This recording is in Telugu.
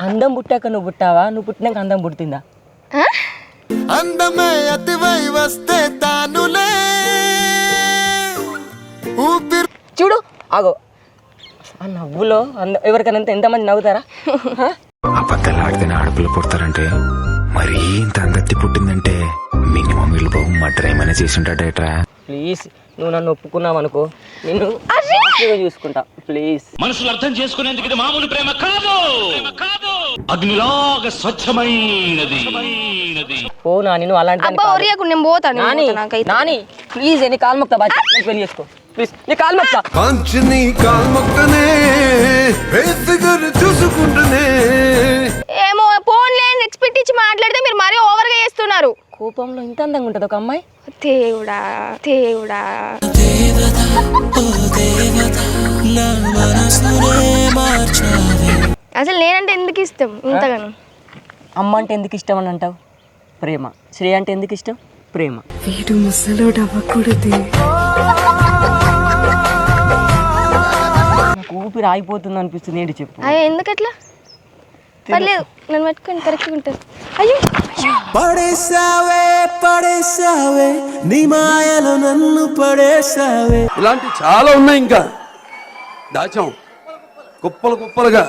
అందం పుట్టాక నువ్వు పుట్టావా, నువ్వు పుట్టినాక అందం పుట్టిందా? అందమే అతివై వస్తే తానులే చూడు ఆగో ఆ నవ్వులో ఎవరికైనా ఎంతమంది నవ్వుతారా? అబద్ధాలు ఆడితే ఆడపిల్ల పుడతారంటే మరీ ఇంత అందత్తి పుట్టిందంటే మినిమం వీళ్ళు బాబు మర్డర్ ఏమైనా చేసి ఉంటాడేట్రా. ప్లీజ్ నువ్వు నన్ను ఒప్పుకున్నావు అనుకో, నేను చూసుకుంటా. ప్లీజ్ మనుషులు అర్థం చేసుకునేందుకు ఇది మామూలు ప్రేమ కాదు, అగ్నిలాగా స్వచ్ఛమైనది. ఓ నాని నువ్వు అలాంటి నాని ప్లీజ్ నీ కాలు మొక్తా బాగా పెళ్లి చేసుకో ప్లీజ్, నీ కాలు మొక్తా. పంచుని కాల్మొక్కనే చూసుకుంటూనే ఏమో ఫోన్లే ఎక్స్పెక్ట్ ఇచ్చి మాట్లాడితే మీరు మరీ ఓవర్ గా చేస్తున్నారు. కోపంలో ఇంత అందంగా ఉంటది ఒక అమ్మాయి. దేవుడా దేవుడా అసలు నేనంటే ఎందుకు ఇష్టం ఇంతగానో? అమ్మ అంటే ఎందుకు ఇష్టం అని అంటావు? ప్రేమ. శ్రీ అంటే ఎందుకు ఇష్టం? ప్రేమ. వీడు ముసలోడు అవ్వకూడదు. నాకు ఊపిరి ఆగిపోతుంది అనిపిస్తుంది. ఏంటి చెప్పు? అయ్యో ఎందుకట్లా? పర్లేదు నన్ను పట్టుకొని కరెక్ట్గా ఉంటుంది. అయ్యో పడేసావే పడేసావే నీ మాయలో నన్ను పడేసావే. ఇలాంటి చాలా ఉన్నాయి, ఇంకా దాచాం కుప్పలు కుప్పలుగా.